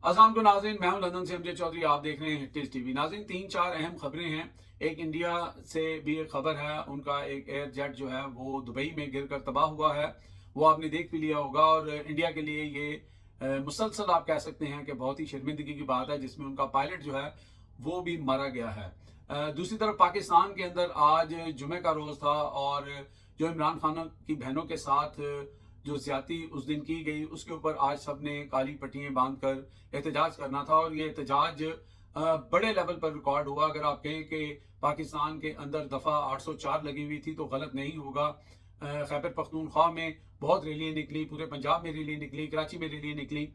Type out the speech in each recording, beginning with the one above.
अस्सलाम को नाज़रीन, मैं हूं लंदन से अमजद चौधरी। आप देख रहे हैं हिट टीवी। नाज़रीन, 3-4 अहम खबरें हैं। एक इंडिया से भी एक खबर है, उनका एक एयर जेट जो है वो दुबई में गिरकर तबाह हुआ है। वो आपने देख भी लिया होगा। और इंडिया के लिए ये मुसलसल आप कह सकते हैं कि बहुत ही शर्मिंदगी की बात है, जिसमें उनका पायलट जो है वो भी मारा गया है। दूसरी तरफ पाकिस्तान के अंदर आज जुमे का रोज़ था, और जो इमरान खान की बहनों के साथ जो ज्यादती उस दिन की गई, उसके ऊपर आज सब ने काली पट्टियां बांध कर एहतजाज करना था। और ये एहतजाज बड़े लेवल पर रिकॉर्ड हुआ। अगर आप कहें कि पाकिस्तान के अंदर दफ़ा 804 लगी हुई थी तो गलत नहीं होगा। खैबर पख्तूनख्वा में बहुत रैलियाँ निकली, पूरे पंजाब में रैली निकली, कराची में रैली निकली,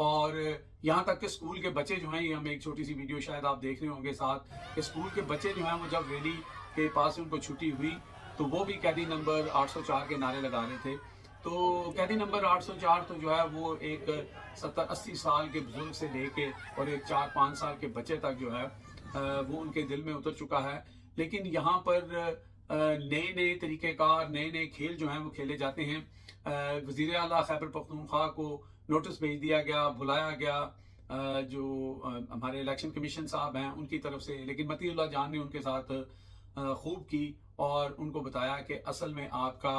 और यहाँ तक कि स्कूल के बच्चे जो हैं, ये हम एक छोटी सी वीडियो शायद आप देख रहे होंगे साथ, कि स्कूल के बच्चे जो हैं वो जब रैली के पास से उनको छुट्टी हुई तो वो भी कैदी नंबर 804 के नारे लगा रहे थे। तो कैदी नंबर 804 तो जो है वो एक 70-80 साल के बुजुर्ग से लेके और एक 4-5 साल के बच्चे तक जो है वो उनके दिल में उतर चुका है। लेकिन यहाँ पर नए नए तरीक़ेकार, नए नए खेल जो हैं वो खेले जाते हैं। वज़ीर आला खैबर पख्तूनख्वा को नोटिस भेज दिया गया, बुलाया गया जो हमारे इलेक्शन कमीशन साहब हैं उनकी तरफ से। लेकिन मतीउल्लाह जान ने उनके साथ खूब की और उनको बताया कि असल में आपका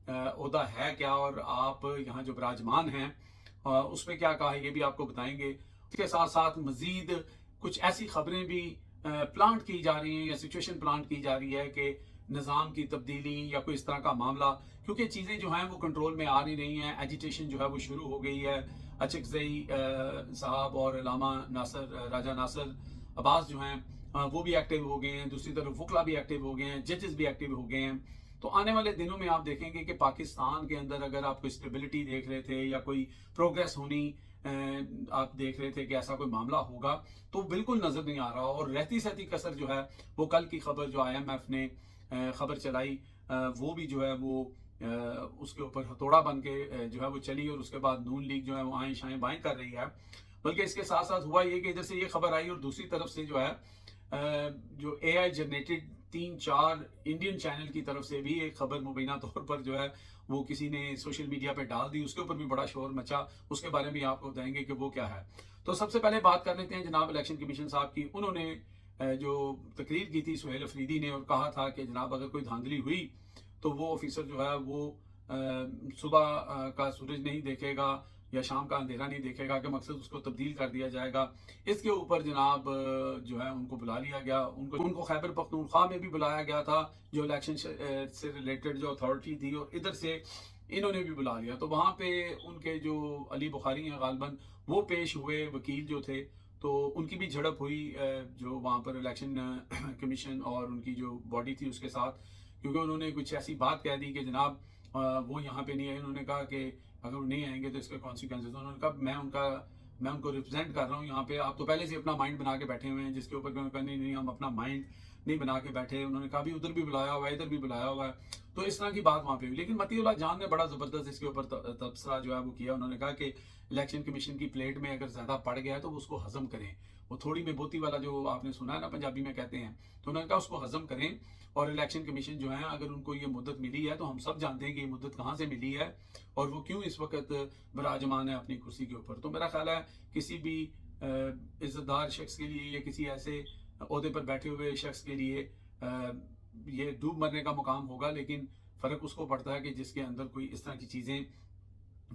ओहदा है क्या, और आप यहाँ जो विराजमान हैं उस पर क्या कहा, ये भी आपको बताएंगे। इसके साथ साथ मजीद कुछ ऐसी खबरें भी प्लांट की जा रही हैं, या सिचुएशन प्लांट की जा रही है कि निज़ाम की तब्दीली या कोई इस तरह का मामला, क्योंकि चीज़ें जो हैं वो कंट्रोल में आ नहीं रही हैं। एजिटेशन जो है वो शुरू हो गई है। अचकजई साहब और अल्लामा नासर, राजा नासर अब्बास जो हैं वो भी एक्टिव हो गए हैं। दूसरी तरफ वकला भी एक्टिव हो गए हैं, जजेस भी एक्टिव हो गए हैं। तो आने वाले दिनों में आप देखेंगे कि पाकिस्तान के अंदर अगर आप कोई स्टेबिलिटी देख रहे थे या कोई प्रोग्रेस होनी आप देख रहे थे कि ऐसा कोई मामला होगा, तो बिल्कुल नज़र नहीं आ रहा। और रहती सहती कसर जो है वो कल की खबर जो IMF ने खबर चलाई, वो भी जो है वो उसके ऊपर हथौड़ा बन के जो है वो चली, और उसके बाद नून लीग जो है वो आएँ शाएँ बाएँ कर रही है। बल्कि इसके साथ साथ हुआ ये कि इधर से ये खबर आई, और दूसरी तरफ से जो है जो AI जनरेटेड 3-4 इंडियन चैनल की तरफ से भी एक खबर मुबैना तौर पर जो है वो किसी ने सोशल मीडिया पे डाल दी। उसके ऊपर भी बड़ा शोर मचा। उसके बारे में आपको बताएंगे कि वो क्या है। तो सबसे पहले बात कर लेते हैं जनाब इलेक्शन कमीशन साहब की। उन्होंने जो तकरीर की थी सुहेल अफरीदी ने, और कहा था कि जनाब अगर कोई धांधली हुई तो वो ऑफिसर जो है वो सुबह का सूरज नहीं देखेगा या शाम का अंधेरा नहीं देखेगा, कि मकसद उसको तब्दील कर दिया जाएगा। इसके ऊपर जनाब जो है उनको बुला लिया गया। उनको खैबर पख्तूनख्वा में भी बुलाया गया था, जो इलेक्शन से रिलेटेड जो अथॉरिटी थी, और इधर से इन्होंने भी बुला लिया। तो वहाँ पे उनके जो अली बुखारी हैं गालबन, वो पेश हुए, वकील जो थे, तो उनकी भी झड़प हुई जो वहाँ पर इलेक्शन कमीशन और उनकी जो बॉडी थी उसके साथ, क्योंकि उन्होंने कुछ ऐसी बात कह दी कि जनाब वो यहाँ पे नहीं आए। उन्होंने कहा कि अगर वो नहीं आएंगे तो इसके कॉन्सिक्वेंसेज। उन्होंने कहा मैं उनको रिप्रेजेंट कर रहा हूँ यहाँ पे। आप तो पहले से अपना माइंड बना के बैठे हुए हैं, जिसके ऊपर उन्होंने कहा नहीं हम अपना माइंड नहीं बना के बैठे। उन्होंने कहा भी उधर भी बुलाया हुआ है, इधर भी बुलाया हुआ है। तो इस तरह की बात वहाँ पे हुई। लेकिन मतीउल्लाह जान ने बड़ा ज़बरदस्त इसके ऊपर तबसरा जो है वो किया। उन्होंने कहा कि इलेक्शन कमीशन की प्लेट में अगर ज़्यादा पड़ गया है तो वो उसको हजम करें। वो थोड़ी में बोती वाला जो आपने सुना है ना, पंजाबी में कहते हैं, तो उन्होंने कहा उसको हजम करें। और इलेक्शन कमीशन जो है, अगर उनको ये मुद्दत मिली है तो हम सब जानते हैं कि ये मुद्दत कहाँ से मिली है और वो क्यों इस वक्त विराजमान है अपनी कुर्सी के ऊपर। तो मेरा ख्याल है किसी भी इज्जतदार शख्स के लिए या किसी ऐसे ओहदे पर बैठे हुए शख्स के लिए ये डूब मरने का मुकाम होगा। लेकिन फ़र्क उसको पड़ता है कि जिसके अंदर कोई इस तरह की चीज़ें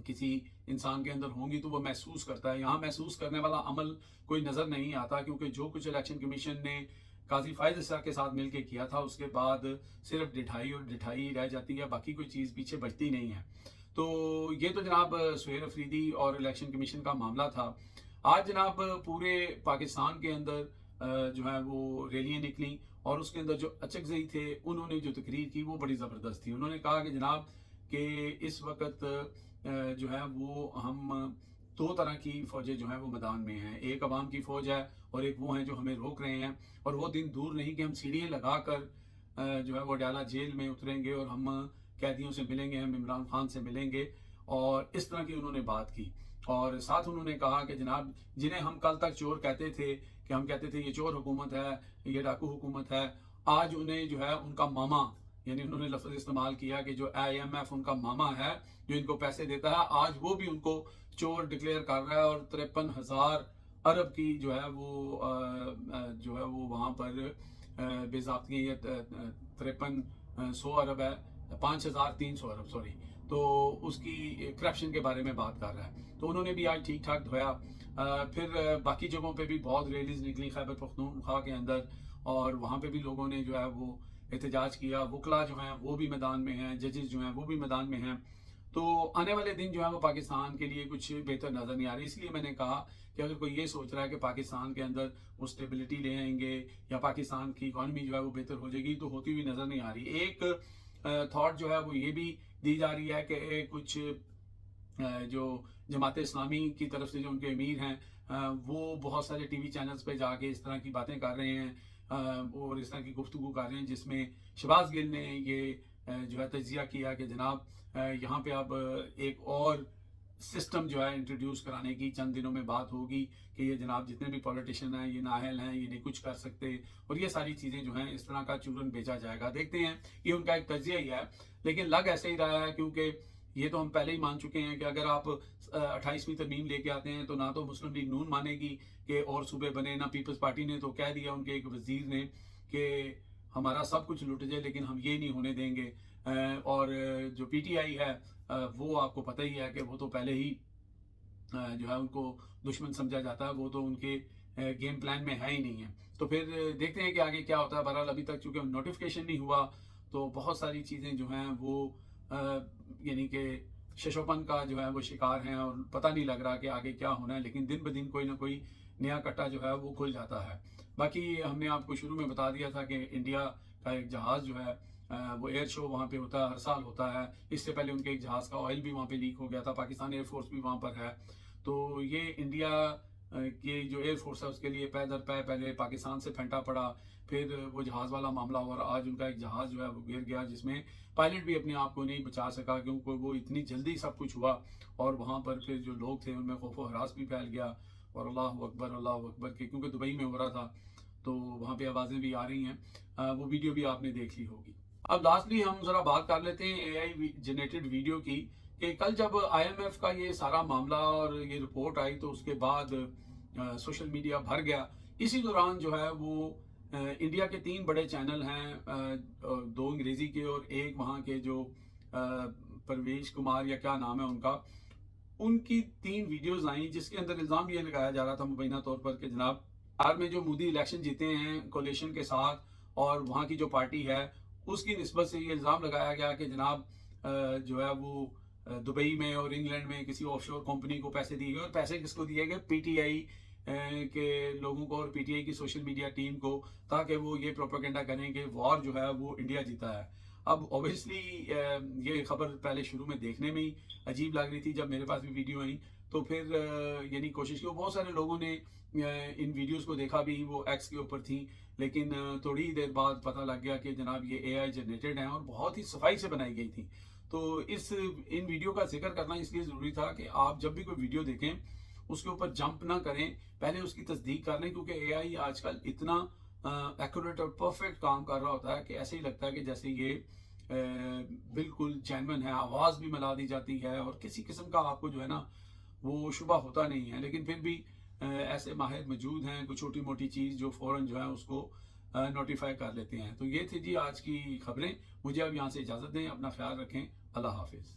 किसी इंसान के अंदर होंगी तो वो महसूस करता है। यहाँ महसूस करने वाला अमल कोई नज़र नहीं आता, क्योंकि जो कुछ इलेक्शन कमीशन ने काजी फायद ईसा के साथ मिलकर किया था, उसके बाद सिर्फ डिठाई और डिठाई रह जाती है, बाकी कोई चीज़ पीछे बचती नहीं है। तो ये तो जनाब सुहेल अफरीदी और इलेक्शन कमीशन का मामला था। आज जनाब पूरे पाकिस्तान के अंदर जो है वो रैलियाँ निकली, और उसके अंदर जो अचकजई थे उन्होंने जो तकरीर की वो बड़ी ज़बरदस्त थी। उन्होंने कहा कि जनाब कि इस वक्त जो है वो हम दो तरह की फ़ौजें जो हैं वो मैदान में हैं। एक अवाम की फ़ौज है और एक वो हैं जो हमें रोक रहे हैं। और वो दिन दूर नहीं कि हम सीढ़ियाँ लगा कर जो है वो डाला जेल में उतरेंगे और हम कैदियों से मिलेंगे, हम इमरान खान से मिलेंगे। और इस तरह की उन्होंने बात की। और साथ उन्होंने कहा कि जनाब जिन्हें हम कल तक चोर कहते थे, कि हम कहते थे ये चोर हुकूमत है, ये डाकू हुकूमत है, आज उन्हें जो है उनका मामा यानी उन्होंने लफ्ज़ इस्तेमाल किया कि जो IMF उनका मामा है जो इनको पैसे देता है, आज वो भी उनको चोर डिक्लेयर कर रहा है और 53,000 अरब की जो है वो वहाँ पर बेज़ाब्ती ये 5300 अरब है, 5300 अरब सॉरी, तो उसकी करप्शन के बारे में बात कर रहा है। तो उन्होंने भी आज ठीक ठाक धोया। फिर बाकी जगहों पे भी बहुत रैलीज निकली खैबर पख्तूनख्वा के अंदर, और वहाँ पे भी लोगों ने जो है वो एहतजाज किया। वकला जो हैं वो भी मैदान में हैं, जजेस जो हैं वो भी मैदान में हैं। तो आने वाले दिन जो है वो पाकिस्तान के लिए कुछ बेहतर नज़र नहीं आ रही। इसलिए मैंने कहा कि अगर कोई ये सोच रहा है कि पाकिस्तान के अंदर वो स्टेबिलिटी ले आएंगे या पाकिस्तान की इकॉनमी जो है वो बेहतर हो जाएगी, तो होती हुई नज़र नहीं आ रही। एक थॉट जो है वो ये भी दी जा रही है कि कुछ जो जमात इस्लामी की तरफ से जो उनके अमीर हैं वो बहुत सारे टीवी चैनल्स पे जाके इस तरह की बातें कर रहे हैं और इस तरह की गुफ्तगू कर रहे हैं, जिसमें शहबाज गिल ने ये जो है तजिया किया कि जनाब यहाँ पे अब एक और सिस्टम जो है इंट्रोड्यूस कराने की चंद दिनों में बात होगी कि ये जनाब जितने भी पॉलिटिशियन हैं ये नाअहल हैं, ये नहीं कुछ कर सकते, और ये सारी चीज़ें जो हैं इस तरह का चूरन बेचा जाएगा। देखते हैं, ये उनका एक तजिया ही है, लेकिन लग ऐसे ही रहा है क्योंकि ये तो हम पहले ही मान चुके हैं कि अगर आप 28वीं तरमीम लेके आते हैं तो ना तो मुस्लिम लीग नून मानेगी कि और सूबे बने, ना पीपल्स पार्टी ने तो कह दिया उनके एक वजीर ने कि हमारा सब कुछ लुट जाए लेकिन हम ये नहीं होने देंगे। और जो PTI है वो आपको पता ही है कि वो तो पहले ही जो है उनको दुश्मन समझा जाता है, वो तो उनके गेम प्लान में है ही नहीं है। तो फिर देखते हैं कि आगे क्या होता है। बहरहाल अभी तक चूँकि नोटिफिकेशन नहीं हुआ तो बहुत सारी चीज़ें जो हैं वो यानी कि शशोपन का जो है वो शिकार हैं और पता नहीं लग रहा कि आगे क्या होना है, लेकिन दिन ब दिन कोई ना कोई नया कट्टा जो है वो खुल जाता है। बाकी हमने आपको शुरू में बता दिया था कि इंडिया का एक जहाज़ जो है वो एयर शो वहाँ पे होता है, हर साल होता है। इससे पहले उनके एक जहाज़ का ऑयल भी वहाँ पे लीक हो गया था, पाकिस्तान एयरफोर्स भी वहाँ पर है। तो ये इंडिया की जो एयरफोर्स है उसके लिए पै दर पै पहले पाकिस्तान से फेंटा पड़ा, फिर वो जहाज़ वाला मामला हुआ और आज उनका एक जहाज़ जो है वो गिर गया, जिसमें पायलट भी अपने आप को नहीं बचा सका क्योंकि वो इतनी जल्दी सब कुछ हुआ और वहाँ पर फिर जो लोग थे उनमें खौफ व हरास भी फैल गया। और अल्लाह अकबर के क्योंकि दुबई में हो रहा था तो वहाँ पे आवाज़ें भी आ रही हैं, वो वीडियो भी आपने देख ली होगी। अब लास्टली हम ज़रा बात कर लेते हैं AI जनरेटेड वीडियो की, कि कल जब IMF का ये सारा मामला और ये रिपोर्ट आई तो उसके बाद सोशल मीडिया भर गया। इसी दौरान जो है वो इंडिया के 3 बड़े चैनल हैं, 2 अंग्रेज़ी के और एक वहाँ के जो परवेश कुमार या क्या नाम है उनका, उनकी 3 वीडियोज़ आई जिसके अंदर इल्ज़ाम ये लगाया जा रहा था मुबैना तौर पर कि जनाब बिहार में जो मोदी इलेक्शन जीते हैं कोalition के साथ और वहाँ की जो पार्टी है उसकी निस्बत से ये इल्ज़ाम लगाया गया कि जनाब जो है वो दुबई में और इंग्लैंड में किसी ऑफशोर कंपनी को पैसे दिए गए, और पैसे किसको दिए गए? PTI के लोगों को और PTI की सोशल मीडिया टीम को, ताकि वो ये प्रोपेगेंडा करें कि वॉर जो है वो इंडिया जीता है। अब ऑब्वियसली ये खबर पहले शुरू में देखने में ही अजीब लग रही थी, जब मेरे पास भी वीडियो आई तो फिर यानी कोशिश की, बहुत सारे लोगों ने इन वीडियोस को देखा भी, वो एक्स के ऊपर थी, लेकिन थोड़ी देर बाद पता लग गया कि जनाब ये AI जनरेटेड हैं और बहुत ही सफाई से बनाई गई थी। तो इन वीडियो का जिक्र करना इसलिए ज़रूरी था कि आप जब भी कोई वीडियो देखें उसके ऊपर जंप ना करें, पहले उसकी तस्दीक कर लें, क्योंकि AI आजकल इतना एक्यूरेट और परफेक्ट काम कर रहा होता है कि ऐसे ही लगता है कि जैसे ये बिल्कुल जेन्युइन है। आवाज़ भी मिला दी जाती है और किसी किस्म का आपको जो है ना वो शुबा होता नहीं है, लेकिन फिर भी ऐसे माहिर मौजूद हैं, कोई छोटी मोटी चीज़ जो फ़ौरन जो है उसको नोटिफाई कर लेते हैं। तो ये थी जी आज की खबरें। मुझे अब यहाँ से इजाज़त दें, अपना ख्याल रखें, अल्लाह हाफिज़।